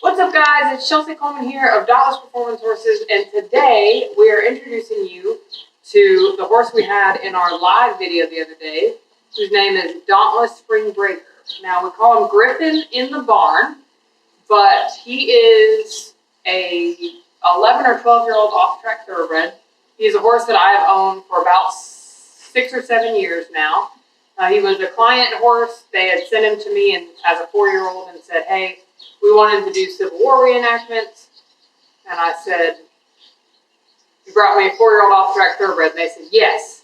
What's up, guys? It's Chelsea Coleman here of Dauntless Performance Horses, and today we are introducing you to the horse we had in our live video the other day, whose name is Dauntless Spring Breaker. Now, we call him Griffin in the barn, but he is a 11 or 12-year-old off-track thoroughbred. He's a horse that I have owned for about 6 or 7 years now. He was a client horse. They had sent him to me as a 4-year-old and said, hey, we wanted to do Civil War reenactments. And I said, you brought me a 4-year-old off-track thoroughbred. And they said, yes,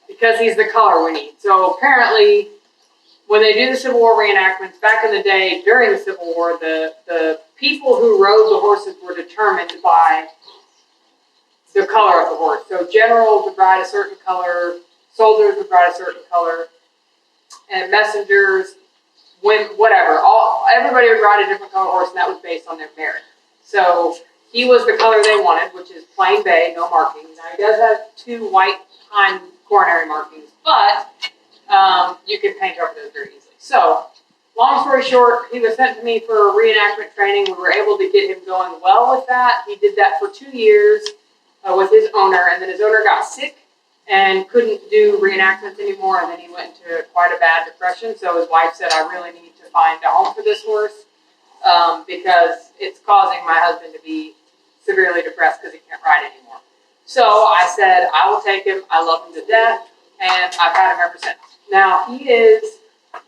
because he's the color we need. So apparently, when they do the Civil War reenactments, back in the day, during the Civil War, the people who rode the horses were determined by the color of the horse. So generals would ride a certain color, soldiers would ride a certain color, and messengers, whatever, everybody would ride a different color horse, and that was based on their merit. So he was the color they wanted, which is plain bay, no markings. Now he does have 2 white hind coronary markings, but you can paint over those very easily. So long story short, he was sent to me for reenactment training. We were able to get him going well with that. He did that for 2 years with his owner, and then his owner got sick and couldn't do reenactments anymore, and then he went into quite a bad depression. So his wife said, I really need to find a home for this horse because it's causing my husband to be severely depressed because he can't ride anymore. So I said, I will take him. I love him to death, and I've had him ever since. Now, he has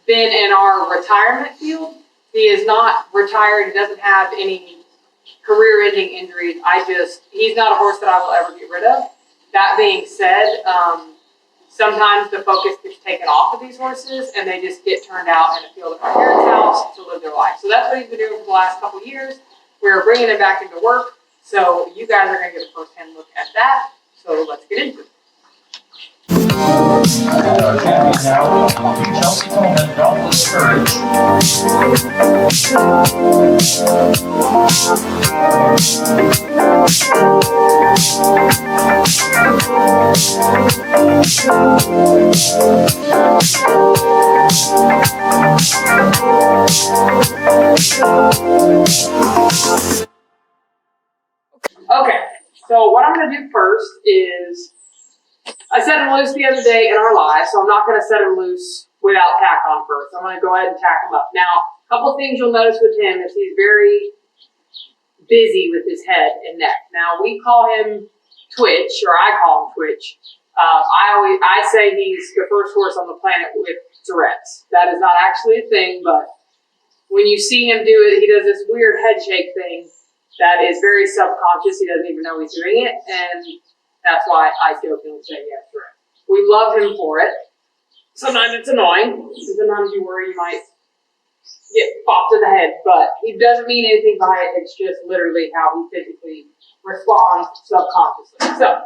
been in our retirement field. He is not retired. He doesn't have any career-ending injuries. He's not a horse that I will ever get rid of. That being said, sometimes the focus gets taken off of these horses and they just get turned out in a field at my parents' house to live their life. So that's what he's been doing for the last couple of years. We're bringing him back into work. So you guys are going to get a first-hand look at that. So let's get into it. Now, Chelsea Coleman, Dauntless Courage. Okay, so what I'm going to do first is, I set him loose the other day in our live, so I'm not going to set him loose without tack on first. I'm going to go ahead and tack him up. Now, a couple things you'll notice with him is he's very busy with his head and neck. Now, we call him Twitch, or I call him Twitch. I say he's the first horse on the planet with Tourette's. That is not actually a thing, but when you see him do it, he does this weird head shake thing that is very subconscious. He doesn't even know he's doing it, and that's why I jokingly say he has Tourette's. We love him for it. Sometimes it's annoying. Sometimes you worry you might get popped in the head, but he doesn't mean anything by it. It's just literally how he physically responds subconsciously. So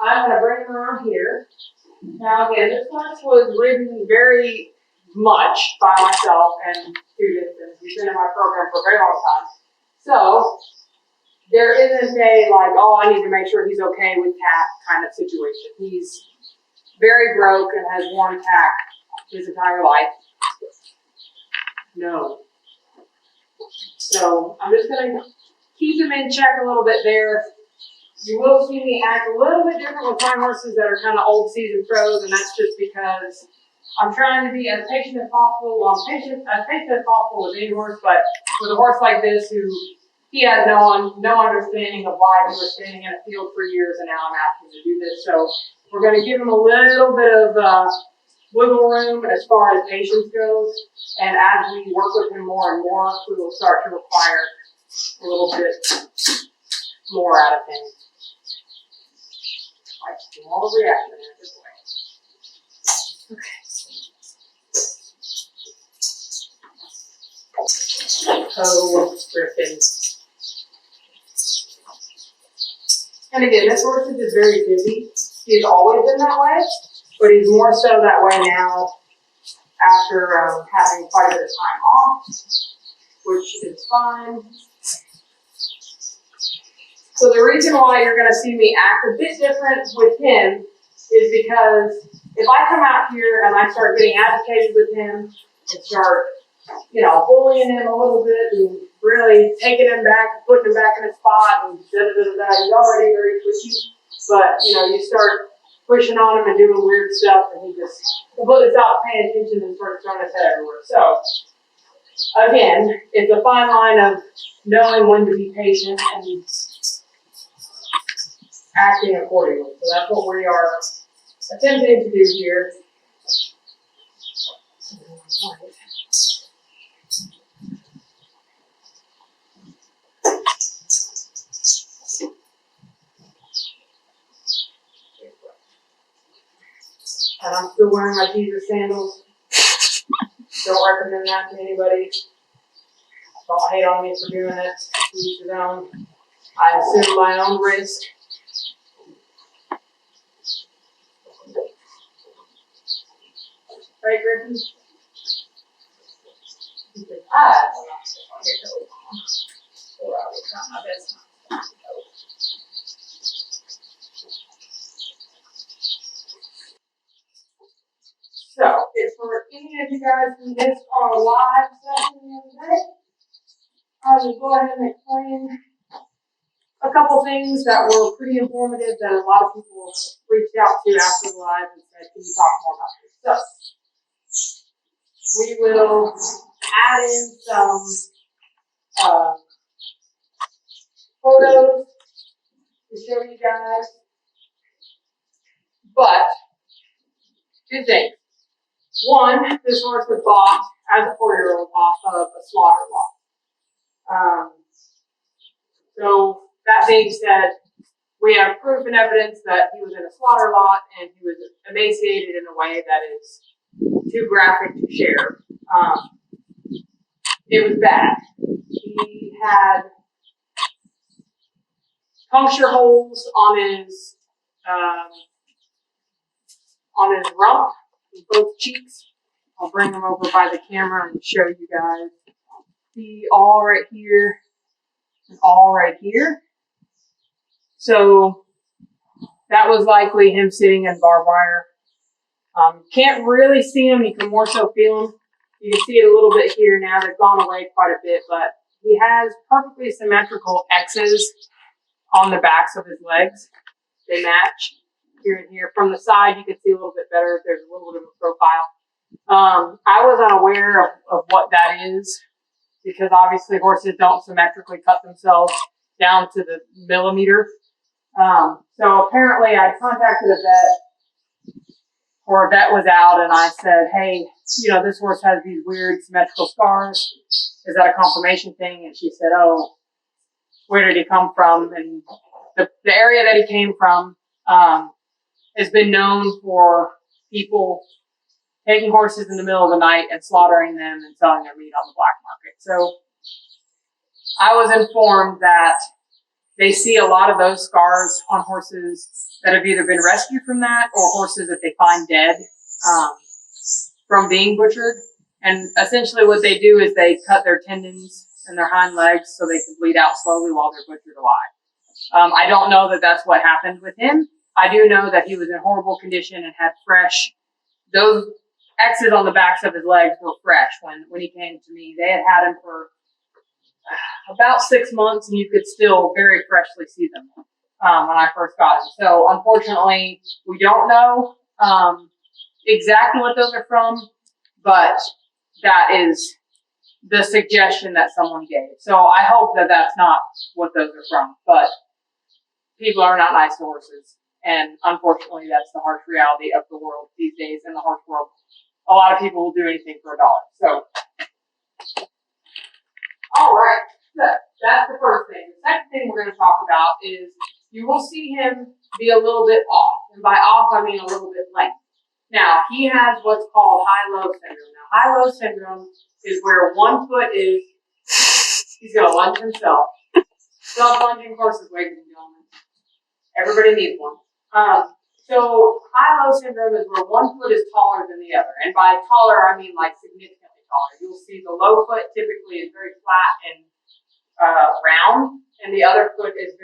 I'm going to bring him around here. Now again, this horse was ridden very much by myself and students, and he's been in my program for a very long time. So there isn't a like, oh, I need to make sure he's okay with tack kind of situation. He's very broke and has worn tack his entire life. No. So I'm just going to keep him in check a little bit there. You will see me act a little bit different with my horses that are kind of old seasoned pros, and that's just because I'm trying to be as patient as possible. Well, I'm as patient as possible with any horse, but with a horse like this who he has no understanding of why he was standing in a field for years, and now I'm asking him to do this. So we're going to give him a little bit of wiggle room as far as patience goes, and as we work with him more and more, we will start to require a little bit more out of him. Like small reaction in this way. Okay. Oh, Griffin. And again, this horse is just very busy. He's always been that way, but he's more so that way now after having quite a bit of time off, which is fine. So the reason why you're going to see me act a bit different with him is because if I come out here and I start getting agitated with him and start bullying him a little bit and really taking him back, putting him back in his spot and da-da-da-da-da. He's already very twitchy, but, you start pushing on him and doing weird stuff and he just completely stops paying attention and starts throwing his head everywhere. So, again, it's a fine line of knowing when to be patient and acting accordingly. So that's what we are attempting to do here. And I'm still wearing my Jesus sandals. Don't recommend that to anybody. Don't hate on me for doing it. Each his own. I assume my own risk. Right, Griffin? He said, I'm not my best. So, if for any of you guys who missed our live session the other day, I will go ahead and explain a couple things that were pretty informative that a lot of people reached out to after the live and said, can you talk more about this? So, we will add in some photos to show you guys. But, two things. One, this horse was bought as a 4-year-old off of a slaughter lot. So, that being said, we have proof and evidence that he was in a slaughter lot and he was emaciated in a way that is too graphic to share. It was bad. He had puncture holes on his rump, in both cheeks. I'll bring them over by the camera and show you guys. See all right here and all right here. So that was likely him sitting in barbed wire. Can't really see him. You can more so feel him. You can see it a little bit here now. They've gone away quite a bit, but he has perfectly symmetrical X's on the backs of his legs. They match here and here. From the side, you can see a little bit better. There's a little bit of a profile. I was unaware of what that is because obviously horses don't symmetrically cut themselves down to the millimeter. So apparently I contacted a vet, or a vet was out, and I said, hey, this horse has these weird symmetrical scars. Is that a confirmation thing? And she said, oh, where did he come from? And the area that he came from has been known for people taking horses in the middle of the night and slaughtering them and selling their meat on the black market. So I was informed that they see a lot of those scars on horses that have either been rescued from that or horses that they find dead from being butchered. And essentially what they do is they cut their tendons and their hind legs so they can bleed out slowly while they're butchered alive. I don't know that that's what happened with him. I do know that he was in horrible condition and had fresh, those X's on the backs of his legs were fresh when he came to me. They had him for about 6 months, and you could still very freshly see them when I first got him. So unfortunately, we don't know exactly what those are from, but that is the suggestion that someone gave. So I hope that that's not what those are from, but people are not nice to horses. And unfortunately, that's the harsh reality of the world these days in the horse world. A lot of people will do anything for $1. So, all right. So that's the first thing. The second thing we're going to talk about is you will see him be a little bit off. And by off, I mean a little bit length. Now, he has what's called high-low syndrome. Now, high-low syndrome is where one foot is, he's going to lunge himself. Self-lunging horses, ladies and gentlemen. Everybody needs one. So high-low syndrome is where one foot is taller than the other. And by taller, I mean like significantly taller. You'll see the low foot typically is very flat and round, and the other foot is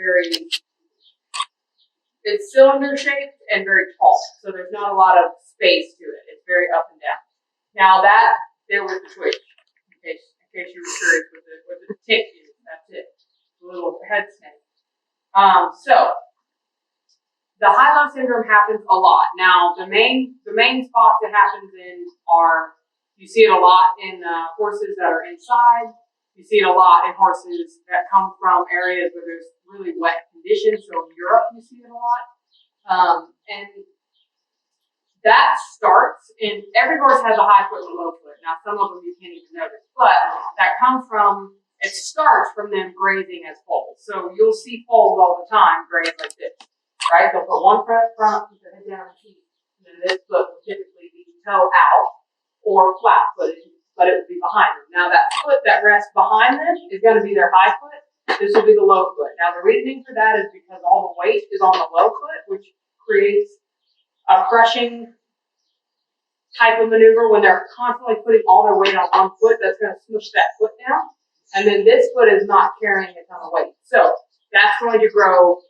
it's cylinder-shaped and very tall. So there's not a lot of space to it. It's very up and down. Now there was the twitch. in case you were curious what the tick is. That's it. The little head snake. So the high-low syndrome happens a lot. Now, the main spots it happens in are, you see it a lot in horses that are inside. You see it a lot in horses that come from areas where there's really wet conditions. So in Europe, you see it a lot. And that starts in, every horse has a high foot and a low foot. Now, some of them you can't even notice, but that comes from, it starts from them grazing as foals. So you'll see foals all the time graze like this, right? They'll put one foot front, put their head down and feet, and then this foot will typically be toe out or flat footed, but it would be behind them. Now that foot that rests behind them is going to be their high foot. This will be the low foot. Now the reasoning for that is because all the weight is on the low foot, which creates a crushing type of maneuver when they're constantly putting all their weight on one foot. That's going to smush that foot down. And then this foot is not carrying a ton of weight. So that's going to grow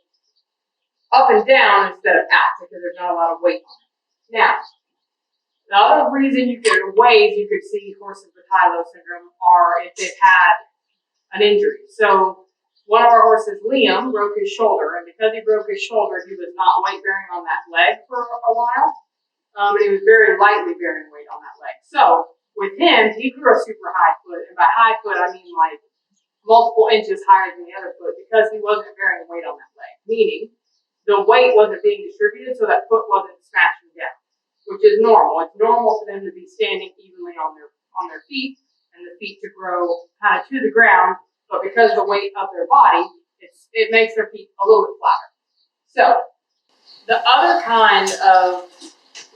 up and down instead of out because there's not a lot of weight on it. Now, the other ways you could see horses with high-low syndrome are if they've had an injury. So one of our horses, Liam, broke his shoulder, and because he broke his shoulder, he was not weight-bearing on that leg for a while, and he was very lightly bearing weight on that leg. So with him, he grew a super high foot, and by high foot, I mean like multiple inches higher than the other foot because he wasn't bearing weight on that leg, meaning the weight wasn't being distributed, so that foot wasn't smashing down, which is normal. It's normal for them to be standing evenly on their feet, and the feet to grow kind of to the ground, but because of the weight of their body, it makes their feet a little bit flatter. So the other kind of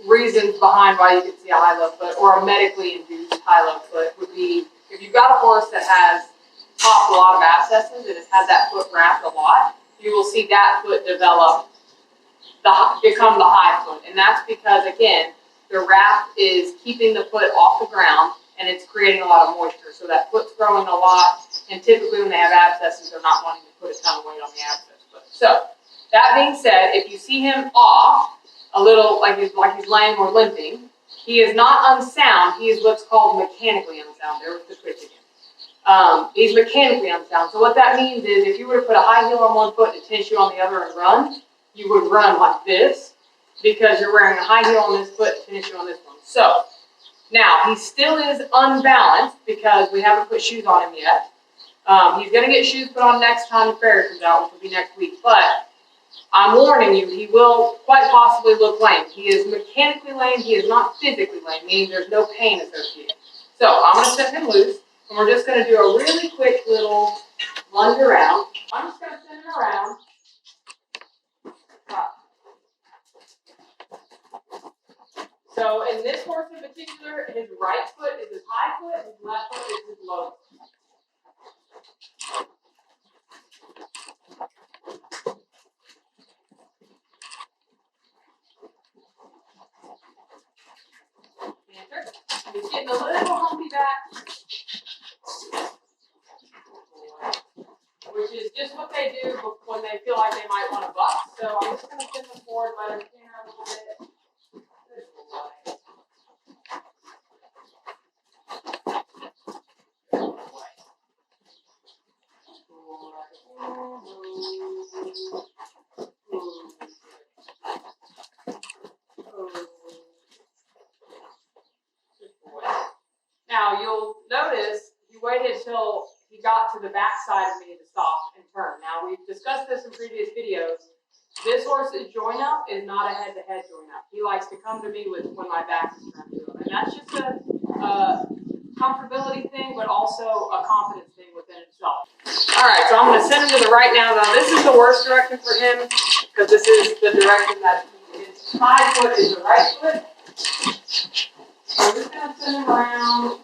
reasons behind why you could see a high-low foot or a medically induced high-low foot would be if you've got a horse that has popped a lot of abscesses and has had that foot wrapped a lot, you will see that foot become the high foot. And that's because, again, the wrap is keeping the foot off the ground and it's creating a lot of moisture. So that foot's growing a lot, and typically when they have abscesses, they're not wanting to put a ton of weight on the abscess foot. So that being said, if you see him off a little, like he's lame or limping, he is not unsound. He is what's called mechanically unsound. There was the switch again. He's mechanically unsound. So what that means is if you were to put a high heel on one foot and a tennis shoe on the other and run, you would run like this because you're wearing a high heel on this foot and a tennis shoe on this one. So now he still is unbalanced because we haven't put shoes on him yet. He's going to get shoes put on next time the fair comes out, which will be next week. But I'm warning you, he will quite possibly look lame. He is mechanically lame. He is not physically lame, meaning there's no pain associated. So I'm going to set him loose, and we're just going to do a really quick little lunge around. I'm just going to send him around. So in this horse in particular, his right foot is his high foot, and his left foot is his low foot. He's getting a little humpy back, which is just what they do when they feel like they might want to buck. So I'm just going to send them forward, let him stand around a little bit. Good boy. Now you'll notice he waited till he got to the back side of me to stop and turn. Now we've discussed this in previous videos. This horse's join up is not a head-to-head join up. He likes to come to me when my back is turned to him. And that's just a comfortability thing, but also a confidence thing within himself. All right, so I'm going to send him to the right now. Now this is the worst direction for him because this is the direction that his high foot is the right foot. So I'm just going to send him around,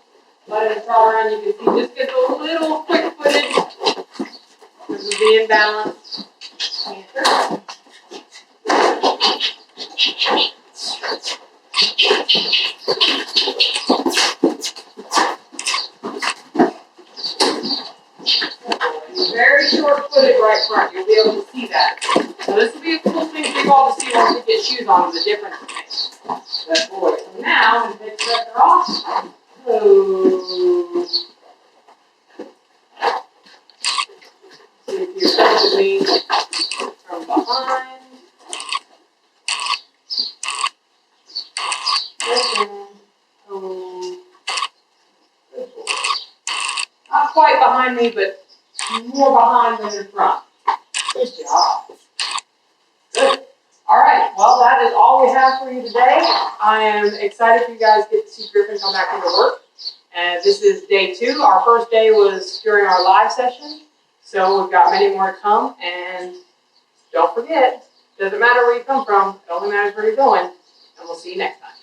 let him trot around. You can see he just gets a little quick-footed because of the imbalance. Canter. He's very short-footed right front. You'll be able to see that. So this will be a cool thing for you all to see once we get shoes on, the difference it makes. Good boy. So now, when we take the pressure off, charges me from behind. Griffin. Oh, good boy. Not quite behind me, but more behind than in front. Good job. Good. All right, well, that is all we have for you today. I am excited for you guys to get to see Griffin come back into work. And this is day 2. Our first day was during our live session. So we've got many more to come. And don't forget, it doesn't matter where you come from, it only matters where you're going. And we'll see you next time.